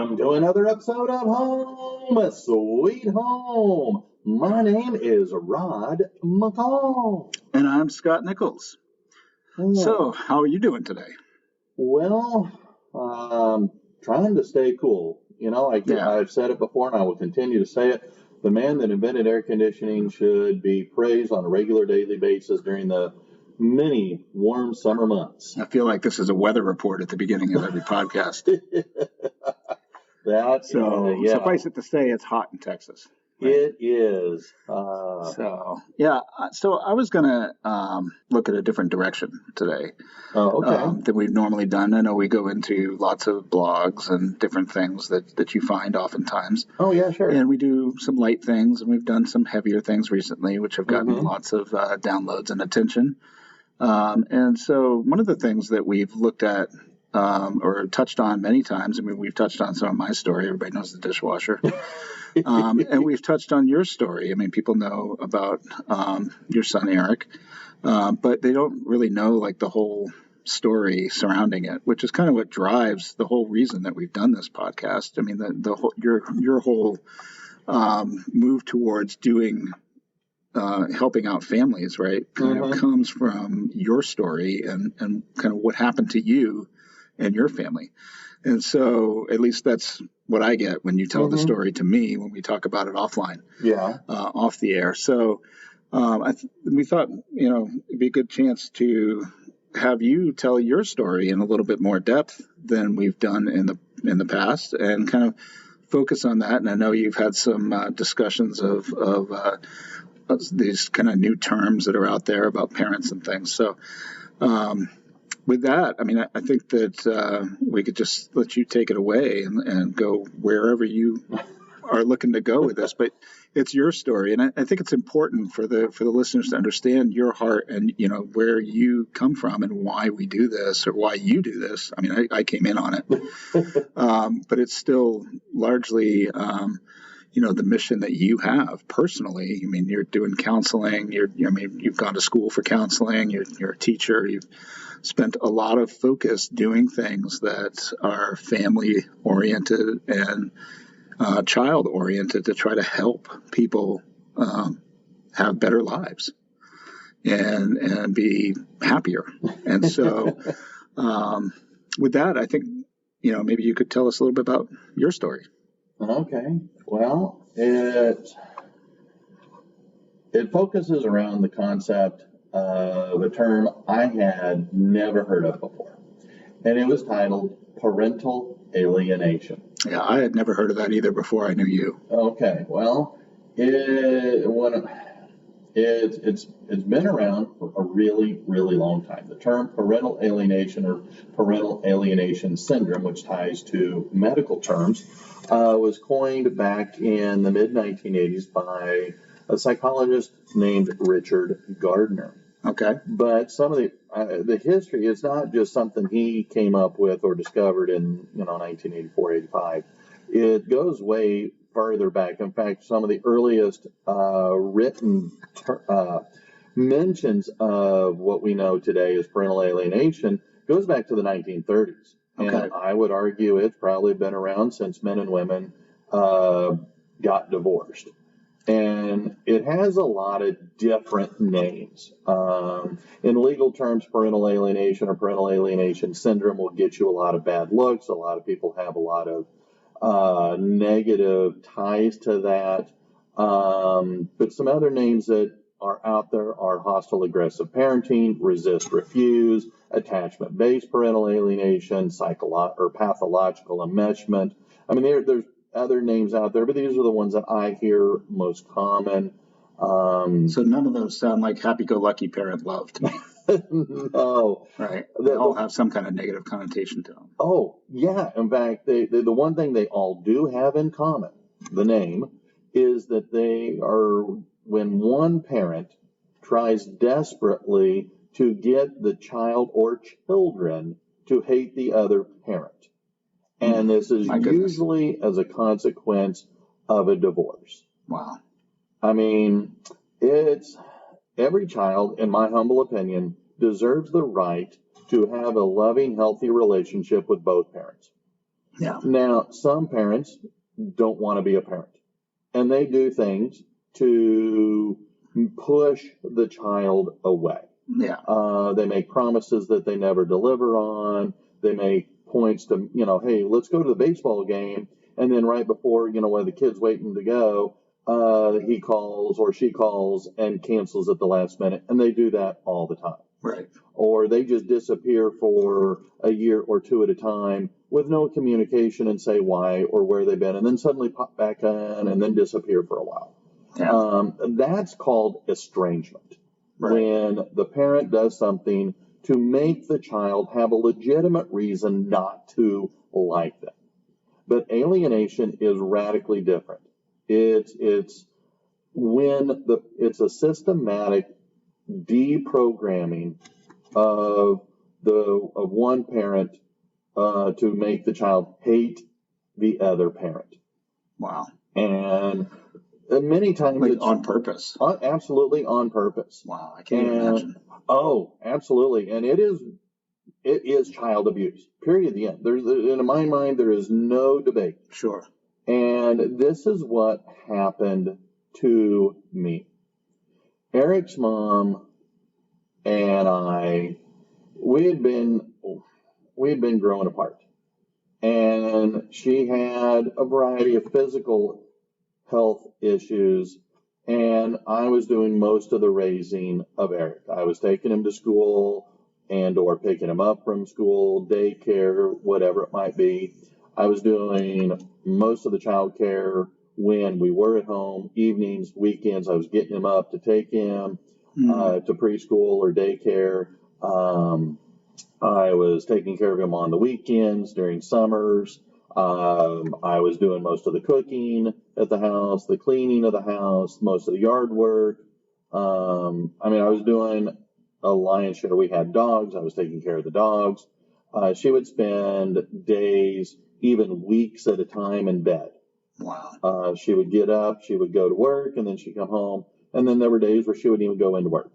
Welcome to another episode of Home Sweet Home. My name is Rod McCall. And I'm Scott Nichols. So, how are you doing today? Well, trying to stay cool. You know, I've said it before and I will continue to say it. The man that invented air conditioning should be praised on a regular daily basis during the many warm summer months. I feel like this is a weather report at the beginning of every podcast. Suffice it to say, it's hot in Texas. Right? It is. So I was going to look at a different direction today than we've normally done. I know we go into lots of blogs and different things that you find oftentimes. Oh, yeah, sure. And we do some light things, and we've done some heavier things recently, which have gotten lots of downloads and attention. And so one of the things that we've looked at or touched on many times, I mean, we've touched on some of my story. Everybody knows the dishwasher. And we've touched on your story. I mean, people know about your son, Eric, but they don't really know like the whole story surrounding it, which is kind of what drives the whole reason that we've done this podcast. I mean, the whole, your whole move towards doing helping out families, right, kind of comes from your story and kind of what happened to you and your family. And so at least that's what I get when you tell the story to me when we talk about it offline, off the air. So we thought, it'd be a good chance to have you tell your story in a little bit more depth than we've done in the past and kind of focus on that. And I know you've had some discussions of these kind of new terms that are out there about parents and things. So with that, I mean, I think that we could just let you take it away and go wherever you are looking to go with this. But it's your story, and I think it's important for the listeners to understand your heart and where you come from and why we do this or why you do this. I mean, I came in on it, but it's still largely the mission that you have personally. I mean, you're doing counseling. You've gone to school for counseling. You're a teacher. You've spent a lot of focus doing things that are family oriented and child oriented to try to help people have better lives and be happier. And so, with that, I think maybe you could tell us a little bit about your story. Okay. Well, it focuses around the concept of a term I had never heard of before, and it was titled parental alienation. Yeah, I had never heard of that either before I knew you. Okay. Well, it's been around for a really, really long time. The term parental alienation or parental alienation syndrome, which ties to medical terms, was coined back in the mid-1980s by a psychologist named Richard Gardner. Okay. But some of the history is not just something he came up with or discovered in 1984, 85. It goes way further back. In fact, some of the earliest written mentions of what we know today as parental alienation goes back to the 1930s. Okay. And I would argue it's probably been around since men and women got divorced. And it has a lot of different names. In legal terms, parental alienation or parental alienation syndrome will get you a lot of bad looks. A lot of people have a lot of negative ties to that. But some other names that are out there are hostile aggressive parenting, resist refuse, attachment-based parental alienation, or pathological enmeshment. I mean, there's other names out there, but these are the ones that I hear most common. So none of those sound like happy-go-lucky parent love to me. No. Right. They all have some kind of negative connotation to them. Oh, yeah. In fact, the one thing they all do have in common, the name, is that they are, when one parent tries desperately to get the child or children to hate the other parent. And this is usually as a consequence of a divorce. Wow. I mean, every child, in my humble opinion, deserves the right to have a loving, healthy relationship with both parents. Yeah. Now, some parents don't want to be a parent, and they do things to push the child away. Yeah. They make promises that they never deliver on. They make points to, hey, let's go to the baseball game. And then right before, when the kid's waiting to go, he calls or she calls and cancels at the last minute. And they do that all the time. Right. Or they just disappear for a year or two at a time with no communication and say why or where they've been, and then suddenly pop back in and then disappear for a while. Yeah. That's called estrangement. Right. When the parent does something to make the child have a legitimate reason not to like them. But alienation is radically different. It's a systematic deprogramming of one parent to make the child hate the other parent. Wow. And many times like on purpose. Absolutely on purpose. Wow, I can't imagine. Oh, absolutely. And it is child abuse. Period. The end. In my mind, there is no debate. Sure. And this is what happened to me. Eric's mom and I, we had been growing apart. And she had a variety of physical health issues, and I was doing most of the raising of Eric. I was taking him to school and or picking him up from school, daycare, whatever it might be. I was doing most of the child care when we were at home, evenings, weekends. I was getting him up to take him to preschool or daycare. I was taking care of him on the weekends during summers. I was doing most of the cooking at the house, the cleaning of the house, most of the yard work. I was doing a lion's share. We had dogs. I was taking care of the dogs. She would spend days, even weeks at a time in bed. Wow. She would get up, she would go to work, and then she'd come home. And then there were days where she wouldn't even go into work.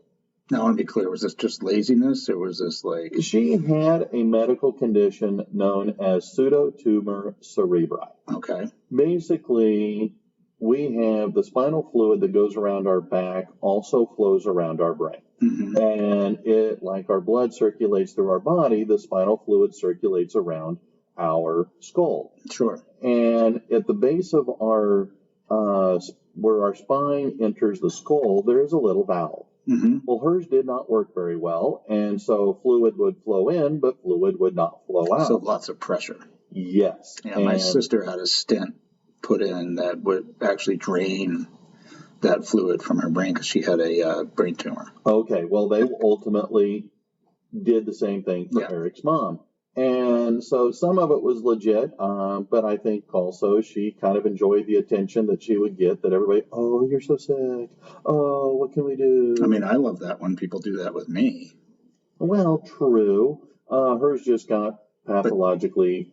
Now, I want to be clear, was this just laziness, or was this like... She had a medical condition known as pseudotumor cerebri. Okay. Basically, we have the spinal fluid that goes around our back also flows around our brain. Mm-hmm. And it, like our blood circulates through our body, the spinal fluid circulates around our skull. Sure. And at the base of our, where our spine enters the skull, there is a little valve. Mm-hmm. Well, hers did not work very well, and so fluid would flow in, but fluid would not flow out. So lots of pressure. Yes. Yeah, my sister had a stent put in that would actually drain that fluid from her brain because she had a brain tumor. Okay, well, they ultimately did the same thing for Eric's mom. And so some of it was legit, but I think also she kind of enjoyed the attention that she would get, that everybody, oh, you're so sick. Oh, what can we do? I mean, I love that when people do that with me. Well, true. Hers just got pathologically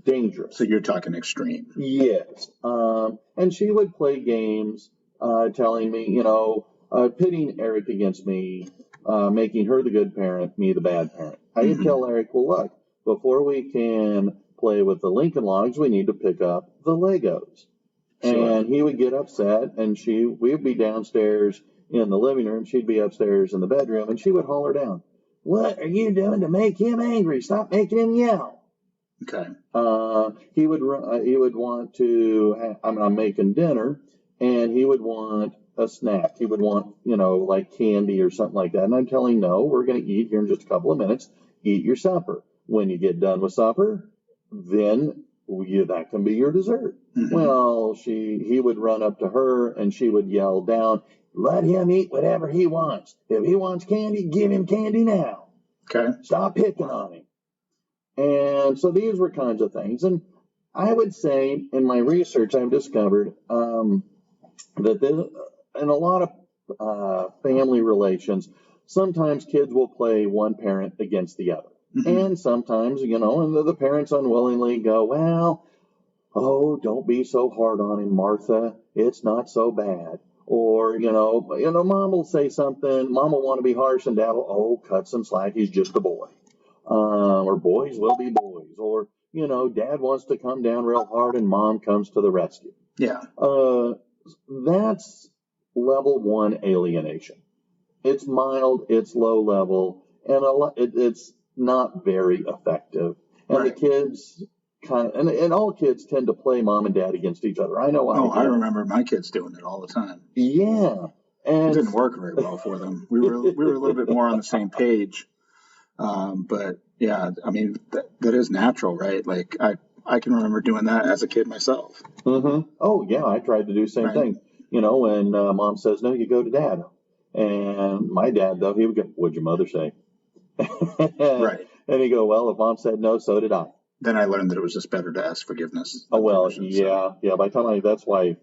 dangerous. So you're talking extreme. Yes. And she would play games telling me, pitting Eric against me, making her the good parent, me the bad parent. I would tell Eric, well, look, before we can play with the Lincoln Logs, we need to pick up the Legos. Sure. And he would get upset, and we'd be downstairs in the living room, she'd be upstairs in the bedroom, and she would holler down, what are you doing to make him angry? Stop making him yell. Okay. He would want to, I'm making dinner, and he would want a snack. He would want, like candy or something like that. And I'm telling him, no, we're going to eat here in just a couple of minutes. Eat your supper. When you get done with supper, then that can be your dessert. Mm-hmm. Well, he would run up to her and she would yell down, let him eat whatever he wants. If he wants candy, give him candy now. Okay. Stop picking on him. And so these were kinds of things. And I would say in my research, I've discovered that in a lot of family relations, sometimes kids will play one parent against the other. Mm-hmm. And sometimes, and the parents unwillingly go, well, oh, don't be so hard on him, Martha. It's not so bad. Or, mom will say something, mom will want to be harsh, and dad will, cut some slack, he's just a boy. Or boys will be boys. Or, dad wants to come down real hard and mom comes to the rescue. Yeah. That's level 1 alienation. It's mild, it's low level, and it's not very effective. And Right. the kids and all kids tend to play mom and dad against each other. I know I remember my kids doing it all the time. Yeah. And it didn't work very well for them. We were a little bit more on the same page. But yeah, I mean, that is natural, right? Like I can remember doing that as a kid myself. Mm-hmm. Oh yeah, I tried to do the same thing. When mom says no, you go to dad. And my dad, though, he would go, "What'd your mother say?" Right. And he'd go, "Well, if mom said no, so did I." Then I learned that it was just better to ask forgiveness. Oh well, yeah. By the time that's why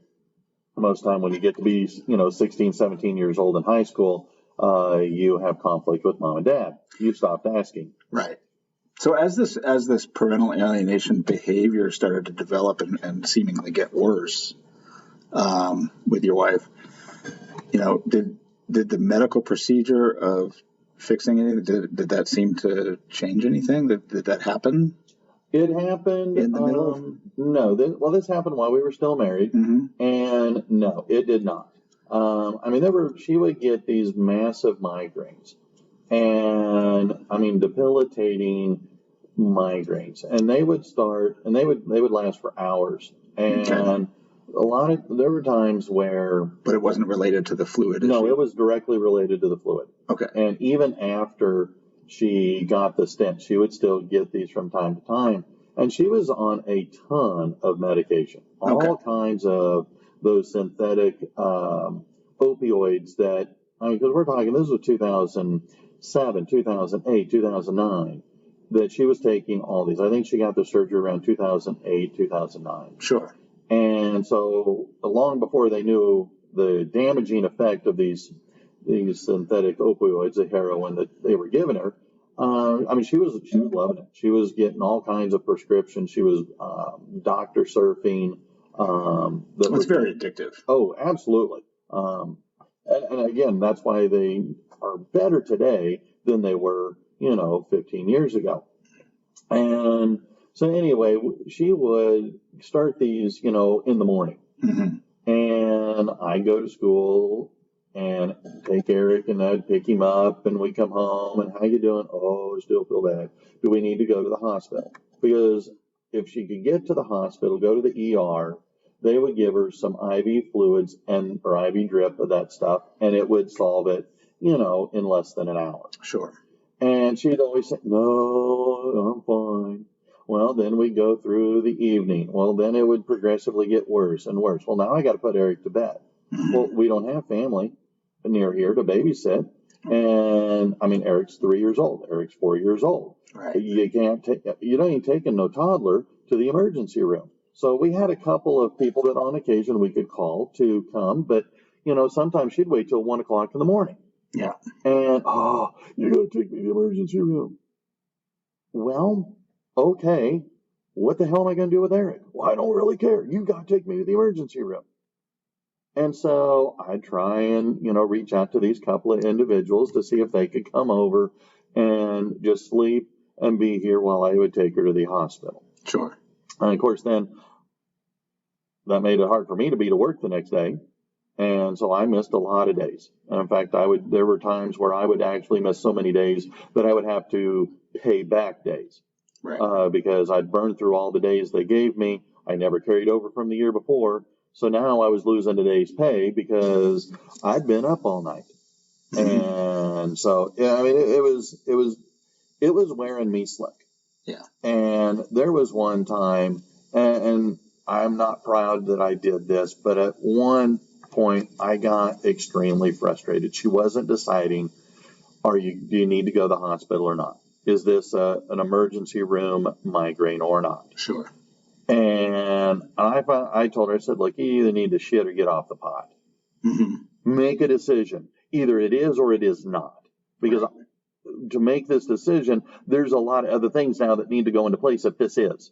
most time when you get to be 16, 17 years old in high school, you have conflict with mom and dad. You stopped asking. Right. So as this parental alienation behavior started to develop and seemingly get worse with your wife, did the medical procedure of fixing it, did that seem to change anything? Did that happen? It happened in the middle. No, this happened while we were still married, and no, it did not. She would get these massive migraines, and debilitating migraines, and they would start, and they would last for hours, and there were times where, but it wasn't related to the fluid issue. No, it was directly related to the fluid. Okay, and even after she got the stent, she would still get these from time to time. And she was on a ton of medication, all kinds of those synthetic opioids that, because we're talking, this was 2007, 2008, 2009, that she was taking all these. I think she got the surgery around 2008, 2009. Sure. And so long before they knew the damaging effect of these synthetic opioids, the heroin that they were giving her, she was loving it. She was getting all kinds of prescriptions. She was doctor surfing. It's very addictive. Oh, absolutely. And again, that's why they are better today than they were, 15 years ago. And so anyway, she would start these, in the morning. And I go to school and take Eric, and I'd pick him up, and we come home, and how you doing? Oh, still feel bad. Do we need to go to the hospital? Because if she could get to the hospital, go to the ER, they would give her some IV fluids or IV drip of that stuff, and it would solve it, in less than an hour. Sure. And she'd always say, "No, I'm fine." Well, then we go through the evening. Well, then it would progressively get worse and worse. Well, now I got to put Eric to bed. Well, we don't have family near here to babysit. And Eric's 3 years old. Eric's 4 years old. Right. You don't even take no toddler to the emergency room. So we had a couple of people that on occasion we could call to come, but sometimes she'd wait till 1 o'clock in the morning. Yeah. And you got to take me to the emergency room. Well, okay. What the hell am I going to do with Eric? Well, I don't really care. You got to take me to the emergency room. And so I try and, reach out to these couple of individuals to see if they could come over and just sleep and be here while I would take her to the hospital. Sure. And of course, then that made it hard for me to be to work the next day. And so I missed a lot of days. And in fact, there were times where I would actually miss so many days that I would have to pay back days. Right. Because I'd burned through all the days they gave me. I never carried over from the year before. So now I was losing a day's pay because I'd been up all night. And so, it was wearing me slick. Yeah. And there was one time, and I'm not proud that I did this, but at one point I got extremely frustrated. She wasn't deciding, do you need to go to the hospital or not? Is this an emergency room migraine or not? Sure. And I told her, I said, look, you either need to shit or get off the pot. Make a decision. Either it is or it is not. Because to make this decision, there's a lot of other things now that need to go into place if this is.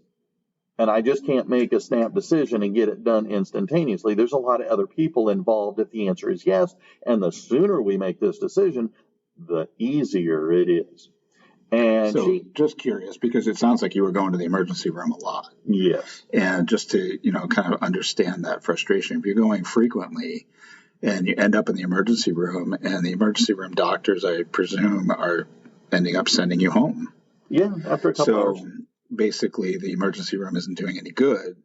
And I just can't make a snap decision and get it done instantaneously. There's a lot of other people involved if the answer is yes. And the sooner we make this decision, the easier it is. And so just curious, because it sounds like you were going to the emergency room a lot. Yes. And just to, kind of understand that frustration, if you're going frequently and you end up in the emergency room and the emergency room doctors, I presume, are ending up sending you home. Yeah, after a couple hours. So basically the emergency room isn't doing any good.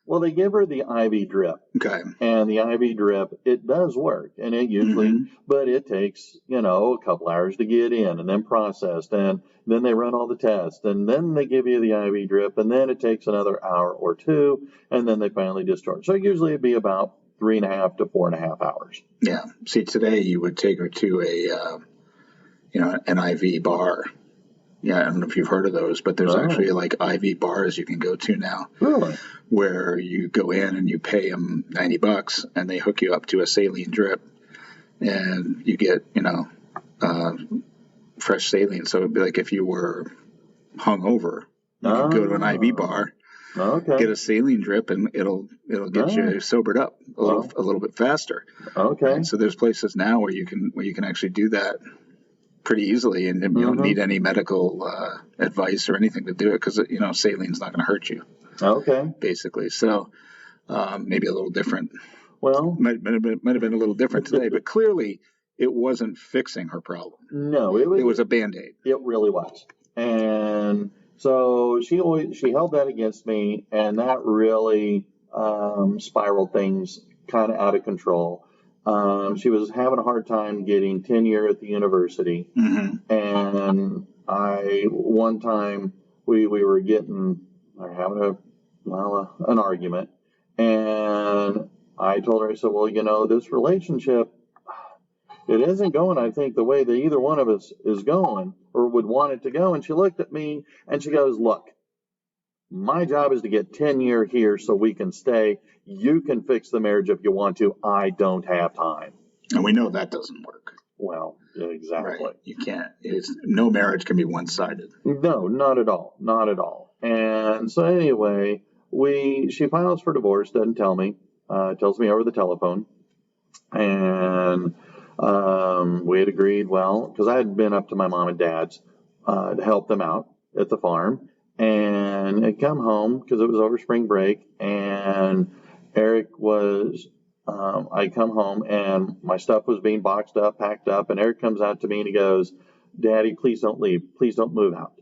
Well, they give her the IV drip. Okay. And the IV drip, it does work. And it usually, but it takes, a couple hours to get in and then processed. And then they run all the tests. And then they give you the IV drip. And then it takes another hour or two. And then they finally discharge. So usually it'd be about 3.5 to 4.5 hours. Yeah. See, today you would take her to an IV bar. Yeah, I don't know if you've heard of those, but there's actually like IV bars you can go to now. Really? Where you go in and you pay them $90 and they hook you up to a saline drip and you get, fresh saline. So it'd be like if you were hungover, you can go to an IV bar, get a saline drip, and it'll get you sobered up a little bit faster. Okay. And so there's places now where you can actually do that pretty easily, and you don't need any medical advice or anything to do it because saline's not going to hurt you. Okay. Basically, so maybe a little different. Well, might have been a little different today, but clearly it wasn't fixing her problem. No, it was a Band-Aid. It really was, and so she held that against me, and that really spiraled things kind of out of control. She was having a hard time getting tenure at the university. And one time we were having an argument, and I told her, I said, well, this relationship, it isn't going, I think, the way that either one of us is going or would want it to go. And she looked at me and she goes, look, my job is to get tenure here so we can stay. You can fix the marriage if you want to. I don't have time. And we know that doesn't work. Well, exactly. Right. You can't. No marriage can be one-sided. No, not at all. Not at all. And so anyway, she files for divorce, doesn't tell me, tells me over the telephone. And we had agreed, because I had been up to my mom and dad's to help them out at the farm. And I'd come home because it was over spring break, and Eric was, I come home and my stuff was being boxed up, packed up, and Eric comes out to me and he goes, Daddy, please don't leave. Please don't move out.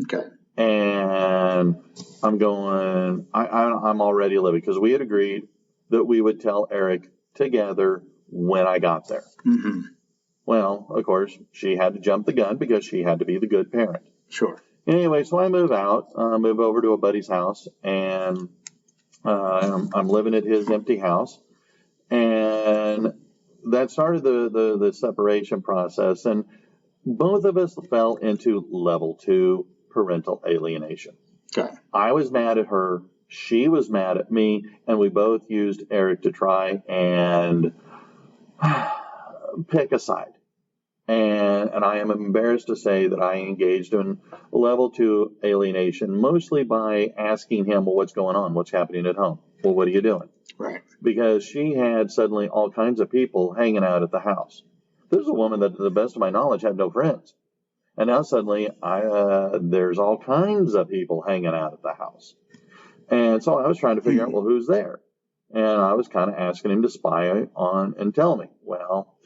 Okay. And I'm going, I'm already living because we had agreed that we would tell Eric together when I got there. Well, of course, she had to jump the gun because she had to be the good parent. Sure. Anyway, so I move out, move over to a buddy's house, and I'm living at his empty house. And that started the separation process. And both of us fell into level 2 parental alienation. Okay. I was mad at her. She was mad at me. And we both used Eric to try and pick a side. And I am embarrassed to say that I engaged in level 2 alienation, mostly by asking him, well, what's going on? What's happening at home? Well, what are you doing? Right. Because she had suddenly all kinds of people hanging out at the house. This is a woman that, to the best of my knowledge, had no friends. And now suddenly there's all kinds of people hanging out at the house. And so I was trying to figure out, well, who's there? And I was kind of asking him to spy on and tell me. Well,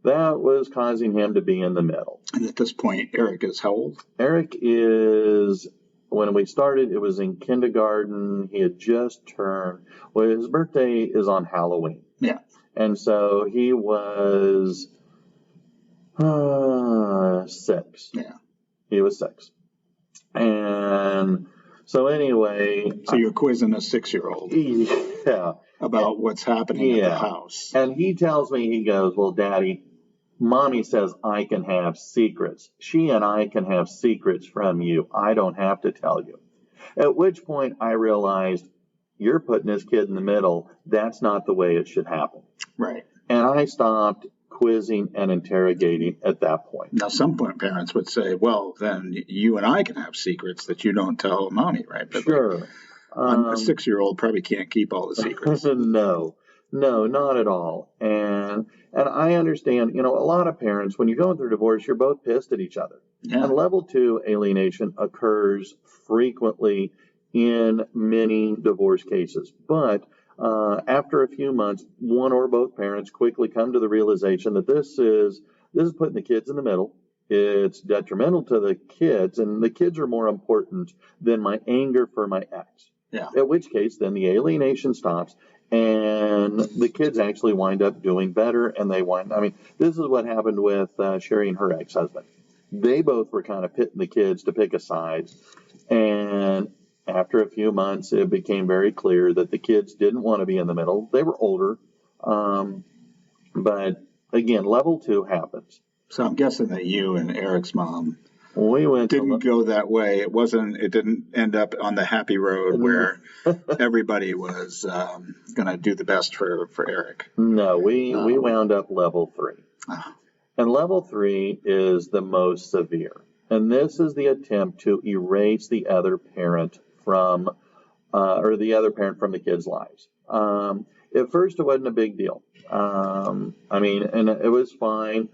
that was causing him to be in the middle. And at this point, Eric is how old? Eric is, when we started, it was in kindergarten. He had just turned, his birthday is on Halloween. Yeah. And so he was 6. Yeah. He was 6. And so anyway. So you're quizzing a 6-year-old. Yeah. About what's happening at the house. And he tells me, he goes, well, Daddy, Mommy says I can have secrets. She and I can have secrets from you. I don't have to tell you. At which point I realized, you're putting this kid in the middle. That's not the way it should happen. Right. And I stopped quizzing and interrogating at that point. Now, some parents would say, well, then you and I can have secrets that you don't tell Mommy, right? But sure. A 6-year-old probably can't keep all the secrets. No. No, not at all. And I understand, a lot of parents, when you're going through divorce, you're both pissed at each other. Yeah. And level 2 alienation occurs frequently in many divorce cases. But after a few months, one or both parents quickly come to the realization that this is putting the kids in the middle. It's detrimental to the kids, and the kids are more important than my anger for my ex. Yeah. At which case, then the alienation stops, and the kids actually wind up doing better. And this is what happened with Sherry and her ex-husband. They both were kind of pitting the kids to pick a side. And after a few months, it became very clear that the kids didn't want to be in the middle. They were older. But again, level 2 happens. So I'm guessing that you and Eric's mom didn't go that way. It didn't end up on the happy road where everybody was going to do the best for Eric. No, we wound up level 3. Oh. And level 3 is the most severe. And this is the attempt to erase the other parent from the kids' lives. At first, it wasn't a big deal. And it was fine.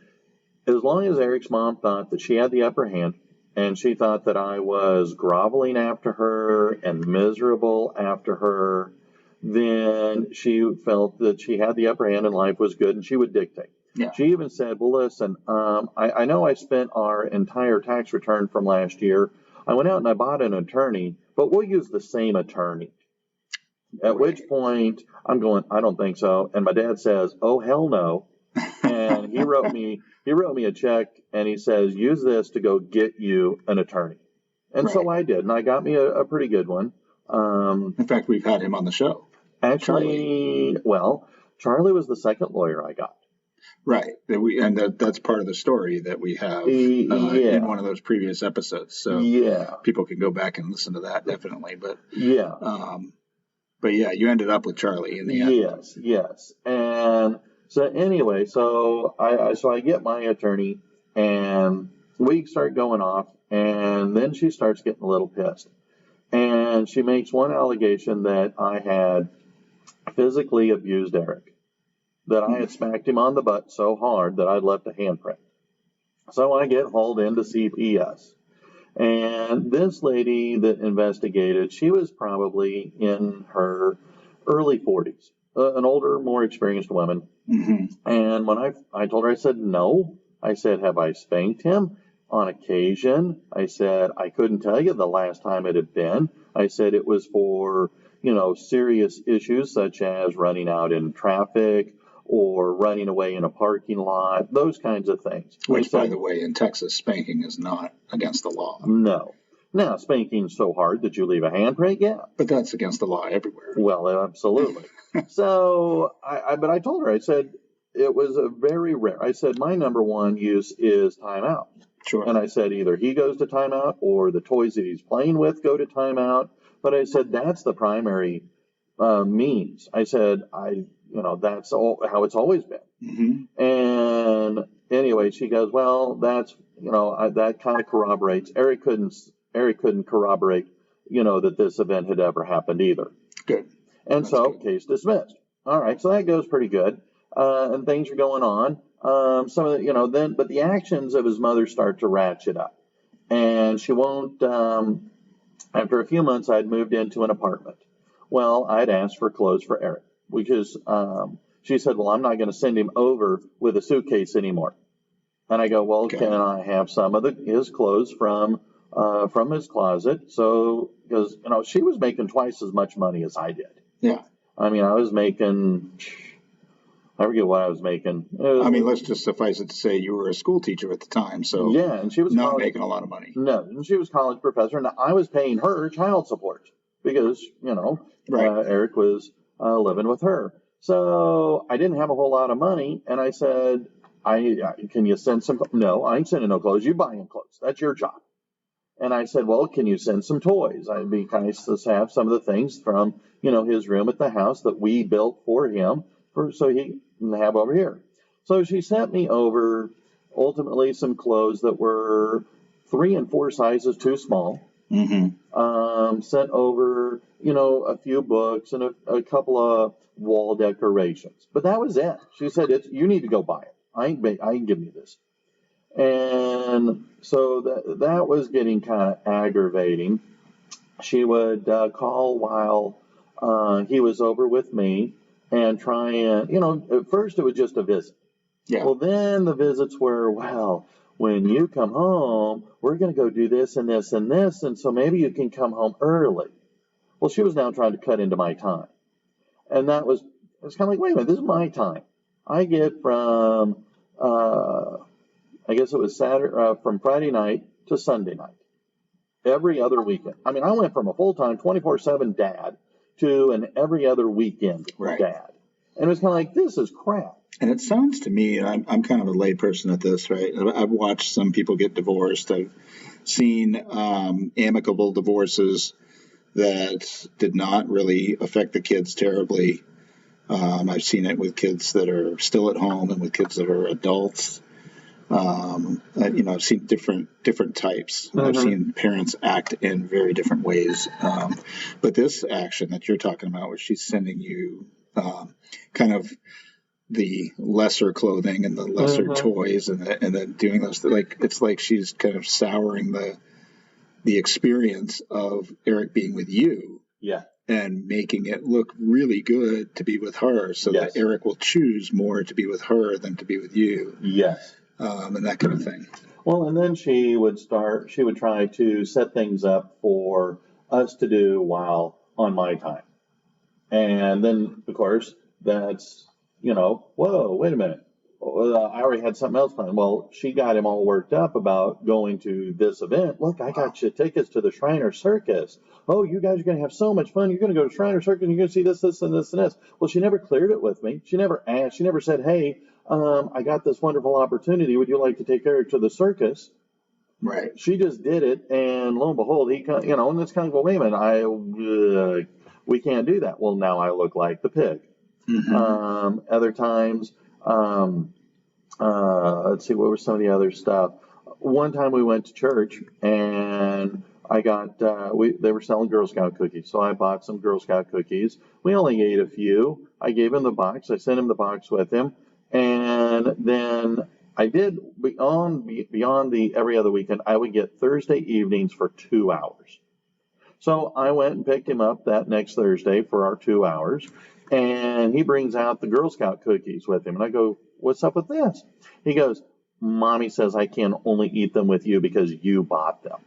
As long as Eric's mom thought that she had the upper hand, and she thought that I was groveling after her and miserable after her, then she felt that she had the upper hand and life was good, and she would dictate. Yeah. She even said, well, listen, I know I spent our entire tax return from last year. I went out and I bought an attorney, but we'll use the same attorney. At which point I'm going, I don't think so. And my dad says, oh, hell no. And he wrote me a check, and he says, use this to go get you an attorney. And so I did, and I got me a pretty good one. In fact, we've had him on the show. Actually, Charlie was the second lawyer I got. Right. That's part of the story that we have in one of those previous episodes. So people can go back and listen to that, definitely. But you ended up with Charlie in the end. Yes. And so anyway, I get my attorney, and we start going off, and then she starts getting a little pissed. And she makes one allegation that I had physically abused Eric, that I had smacked him on the butt so hard that I'd left a handprint. So I get hauled into CPS. And this lady that investigated, she was probably in her early 40s, an older, more experienced woman. Mm-hmm. And when I told her, I said, no. I said, have I spanked him? On occasion. I said, I couldn't tell you the last time it had been. I said it was for, serious issues such as running out in traffic or running away in a parking lot, those kinds of things. Which, by the way, in Texas, spanking is not against the law. No. Now, spanking so hard that you leave a handprint, yeah. But that's against the law everywhere. Well, absolutely. So, but I told her, I said, it was a very rare. I said, my number one use is timeout. Sure. And I said, either he goes to timeout or the toys that he's playing with go to timeout. But I said, that's the primary means. I said, that's how it's always been. Mm-hmm. And anyway, she goes, well, that's, that kind of corroborates. Eric couldn't corroborate, that this event had ever happened either. Good. And case dismissed. All right. So that goes pretty good. And things are going on. Some of the, but the actions of his mother start to ratchet up, and she won't, after a few months, I'd moved into an apartment. Well, I'd asked for clothes for Eric, which is, she said, well, I'm not going to send him over with a suitcase anymore. And I go, well, can I have some of his clothes from his closet? So, because, she was making twice as much money as I did. Yeah. I mean, I was making, I forget what I was making. Let's just suffice it to say you were a school teacher at the time, so and she was not making a lot of money. No, and she was a college professor, and I was paying her child support because, Eric was living with her. So I didn't have a whole lot of money, and I said, can you send some? No, I ain't sending no clothes. You buy him clothes. That's your job. And I said, well, can you send some toys? I'd be nice to have some of the things from, his room at the house that we built for him so he can have over here. So she sent me over ultimately some clothes that were 3 and 4 sizes too small. Sent over, a few books and a couple of wall decorations. But that was it. She said, you need to go buy it. I ain't giving you this. And so that was getting kind of aggravating. She would call while he was over with me and try and, at first it was just a visit. Yeah. Well, then the visits were, well, when you come home, we're going to go do this and this and this, and so maybe you can come home early. Well, she was now trying to cut into my time. And it was kind of like, wait a minute, this is my time. I get from, I guess it was from Friday night to Sunday night, every other weekend. I mean, I went from a full-time 24/7 dad to an every other weekend dad. And it was kind of like, this is crap. And it sounds to me, I'm kind of a lay person at this, right? I've watched some people get divorced. I've seen amicable divorces that did not really affect the kids terribly. I've seen it with kids that are still at home and with kids that are adults. I've seen different types. I've seen parents act in very different ways. But this action that you're talking about, where she's sending you kind of the lesser clothing and the lesser toys and then doing those, it's like she's kind of souring the experience of Eric being with you. Yeah. And making it look really good to be with her, so that Eric will choose more to be with her than to be with you. Yes. And that kind of thing. Well, and then she would try to set things up for us to do while on my time. And then, of course, that's, whoa, wait a minute. I already had something else planned. Well, she got him all worked up about going to this event. Look, I got you tickets to the Shriner Circus. Oh, you guys are going to have so much fun. You're going to go to Shriner Circus and you're going to see this, this, and this, and this. Well, she never cleared it with me. She never asked. She never said, hey, I got this wonderful opportunity. Would you like to take Eric to the circus? Right. She just did it, and lo and behold, he, and it's kind of, well, wait a minute, we can't do that. Well, now I look like the pig. Other times, let's see, what were some of the other stuff? One time we went to church, and I got, they were selling Girl Scout cookies, so I bought some Girl Scout cookies. We only ate a few. I gave him the box. I sent him the box with him, and then I did, beyond the every other weekend, I would get Thursday evenings for 2 hours. So I went and picked him up that next Thursday for our 2 hours, and he brings out the Girl Scout cookies with him. And I go, what's up with this? He goes, Mommy says I can only eat them with you because you bought them.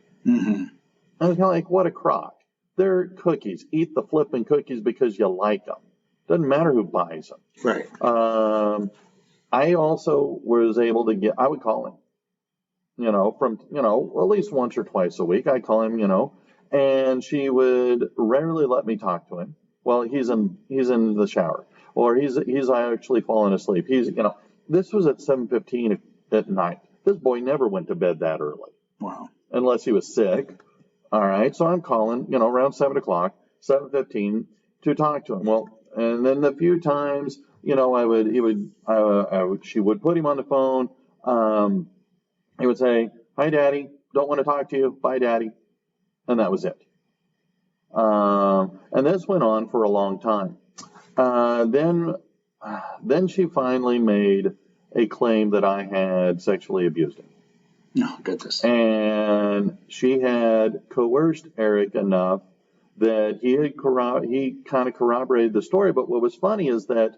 I was kind of like, what a crock. They're cookies. Eat the flipping cookies because you like them. Doesn't matter who buys them. Right. I also was able to I would call him, from, at least once or twice a week. I call him, and she would rarely let me talk to him. Well, he's in the shower, or he's actually fallen asleep. This was at 7:15 at night. This boy never went to bed that early. Wow. Unless he was sick. All right. So I'm calling, around 7 o'clock, 7:15 to talk to him. Well, and then the few times, she would put him on the phone. He would say, hi, Daddy. Don't want to talk to you. Bye, Daddy. And that was it. And this went on for a long time. Then she finally made a claim that I had sexually abused him. No, goodness. And she had coerced Eric enough that he kind of corroborated the story. But what was funny is that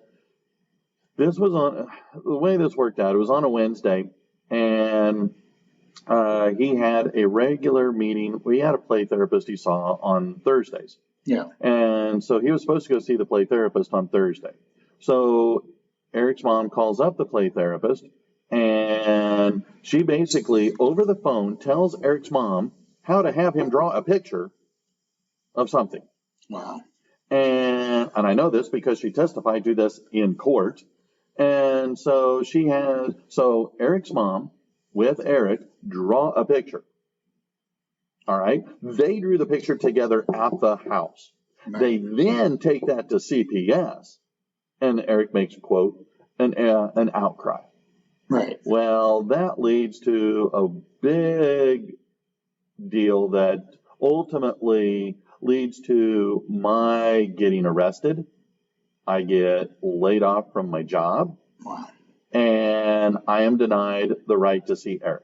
this was the way this worked out. It was on a Wednesday, and he had a regular meeting. We had a play therapist he saw on Thursdays. Yeah. And so he was supposed to go see the play therapist on Thursday. So Eric's mom calls up the play therapist, and she basically, over the phone, tells Eric's mom how to have him draw a picture of something. Wow. And I know this because she testified to this in court. And so Eric's mom, with Eric, draw a picture. All right. They drew the picture together at the house. Right. They then take that to CPS, and Eric makes, quote, an outcry. Right. Well, that leads to a big deal that ultimately leads to my getting arrested. I get laid off from my job. Wow. And I am denied the right to see Eric.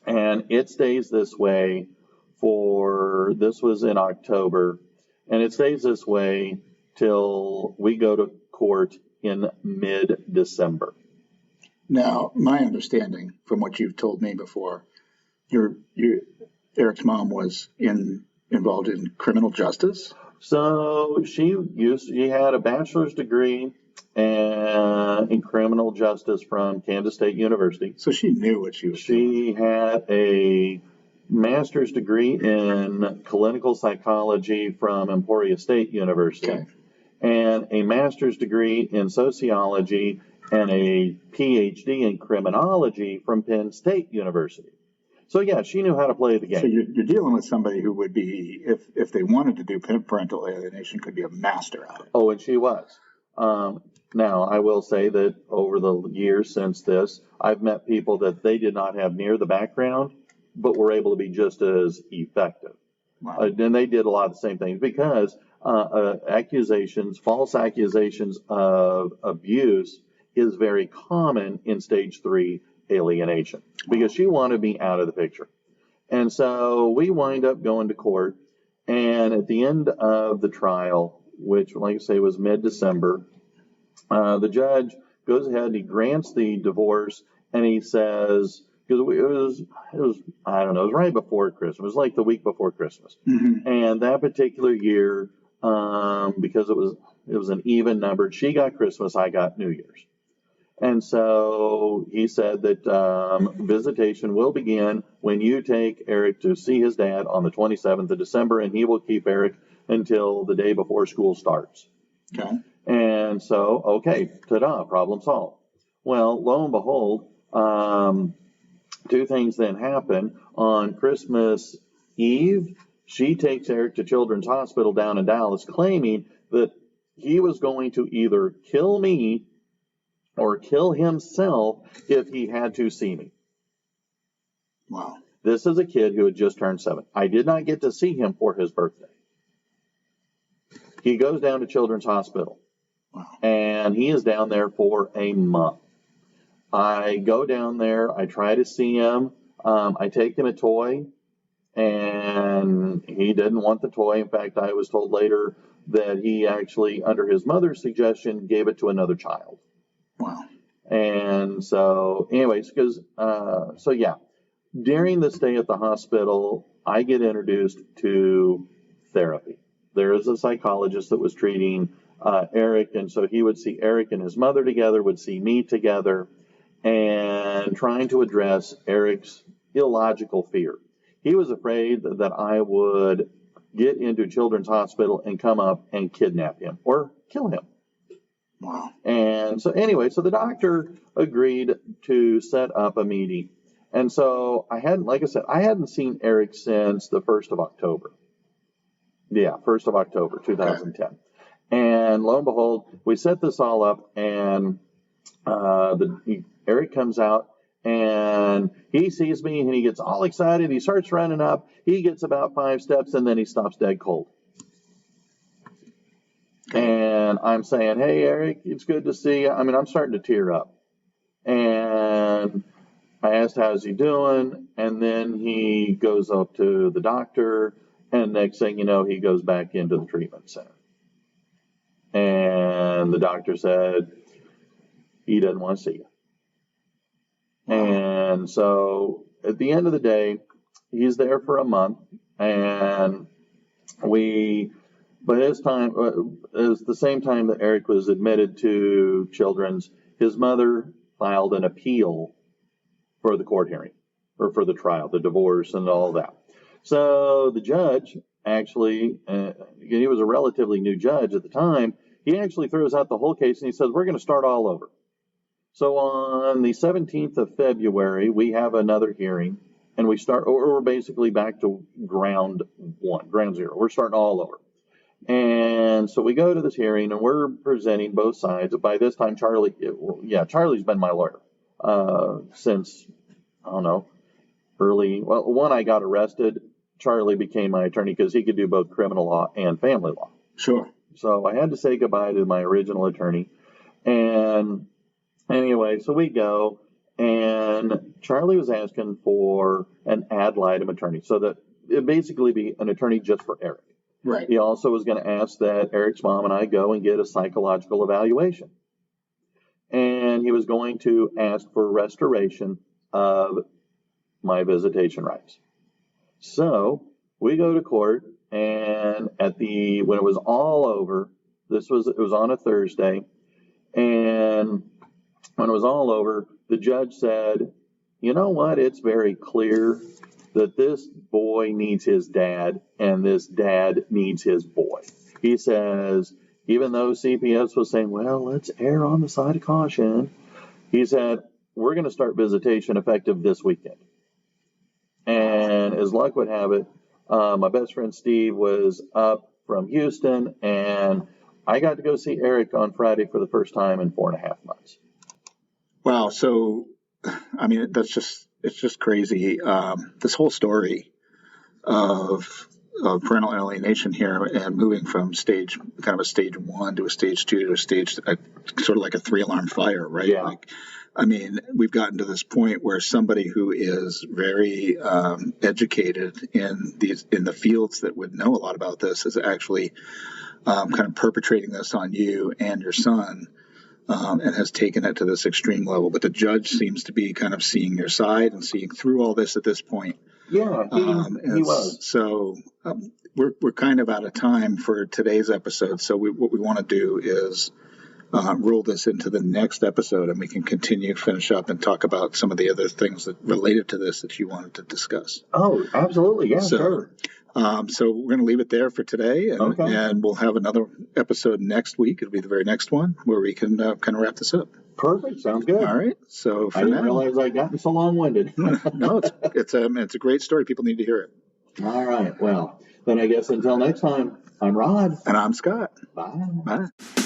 And it stays this way this was in October, and it stays this way till we go to court in mid-December. Now, my understanding from what you've told me before, Eric's mom was involved in criminal justice. So she had a bachelor's degree in criminal justice from Kansas State University. So she knew what she was doing. She had a master's degree in clinical psychology from Emporia State University, Okay. and a master's degree in sociology and a PhD in criminology from Penn State University. So yeah, she knew how to play the game. So you're dealing with somebody who would be, if they wanted to do parental alienation, could be a master at it. Oh, and she was. Now, I will say that over the years since this, I've met people that they did not have near the background, but were able to be just as effective. Wow. And they did a lot of the same things because false accusations of abuse is very common in stage 3 alienation because she wanted me out of the picture. And so we wind up going to court, and at the end of the trial, which, like I say, was mid-December, the judge goes ahead and he grants the divorce, and he says, because it was I don't know, it was right before Christmas. It was like the week before Christmas. Mm-hmm. And that particular year, because it was an even number, she got Christmas, I got New Year's. And so he said that visitation will begin when you take Eric to see his dad on the 27th of December, and he will keep Eric until the day before school starts. Okay. And so, okay, ta-da, problem solved. Well, lo and behold, two things then happen. On Christmas Eve, she takes Eric to Children's Hospital down in Dallas, claiming that he was going to either kill me or kill himself if he had to see me. Wow. This is a kid who had just turned 7. I did not get to see him for his birthday. He goes down to Children's Hospital. Wow. And he is down there for a month. I go down there. I try to see him. I take him a toy, and he didn't want the toy. In fact, I was told later that he actually, under his mother's suggestion, gave it to another child. Wow. And so, anyways, during the stay at the hospital, I get introduced to therapy. There is a psychologist that was treating Eric, and so he would see Eric and his mother together, would see me together, and trying to address Eric's illogical fear. He was afraid that I would get into Children's Hospital and come up and kidnap him or kill him. Wow. And so anyway, so the doctor agreed to set up a meeting. And so I hadn't seen Eric since the 1st of October. Yeah, 1st of October, 2010. Okay. And lo and behold, we set this all up, and Eric comes out, and he sees me, and he gets all excited. He starts running up. He gets about 5 steps, and then he stops dead cold. And I'm saying, hey, Eric, it's good to see you. I mean, I'm starting to tear up. And I asked, how's he doing? And then he goes up to the doctor, and next thing you know, he goes back into the treatment center. And the doctor said, he doesn't want to see you. And so at the end of the day, he's there for a month, and but his time is the same time that Eric was admitted to Children's, his mother filed an appeal for the court hearing, or for the trial, the divorce and all that. So the judge actually, he was a relatively new judge at the time, he actually throws out the whole case and he says, we're going to start all over. So on the 17th of February, we have another hearing, and we're basically back to ground zero. We're starting all over. And so we go to this hearing, and we're presenting both sides. By this time, Charlie's been my lawyer since, I don't know, I got arrested. Charlie became my attorney because he could do both criminal law and family law. Sure. So I had to say goodbye to my original attorney. And anyway, so we go, and Charlie was asking for an ad litem attorney, so that it'd basically be an attorney just for Eric. Right. He also was going to ask that Eric's mom and I go and get a psychological evaluation. And he was going to ask for restoration of my visitation rights. So we go to court, and when it was all over, it was on a Thursday, and when it was all over, the judge said, you know what, it's very clear that this boy needs his dad and this dad needs his boy. He says, even though CPS was saying, well, let's err on the side of caution, he said, we're going to start visitation effective this weekend. And as luck would have it, my best friend Steve was up from Houston, and I got to go see Eric on Friday for the first time in 4.5 months. Wow. So, I mean, it's just crazy. This whole story of parental alienation here and moving from kind of a stage 1 to a stage 2 to a stage, sort of like a 3-alarm fire, right? Yeah. Like, I mean, we've gotten to this point where somebody who is very educated in the fields that would know a lot about this is actually kind of perpetrating this on you and your son, and has taken it to this extreme level. But the judge seems to be kind of seeing your side and seeing through all this at this point. Yeah, he was. So we're kind of out of time for today's episode. So what we want to do is roll this into the next episode, and we can finish up and talk about some of the other things that related to this that you wanted to discuss. Oh, absolutely. Yeah, sure. So we're going to leave it there for today, and we'll have another episode next week. It'll be the very next one where we can kind of wrap this up. Perfect. Sounds good. All right. So I didn't realize I'd gotten so long-winded. No, it's a great story. People need to hear it. All right. Well, then I guess until next time, I'm Rod. And I'm Scott. Bye. Bye.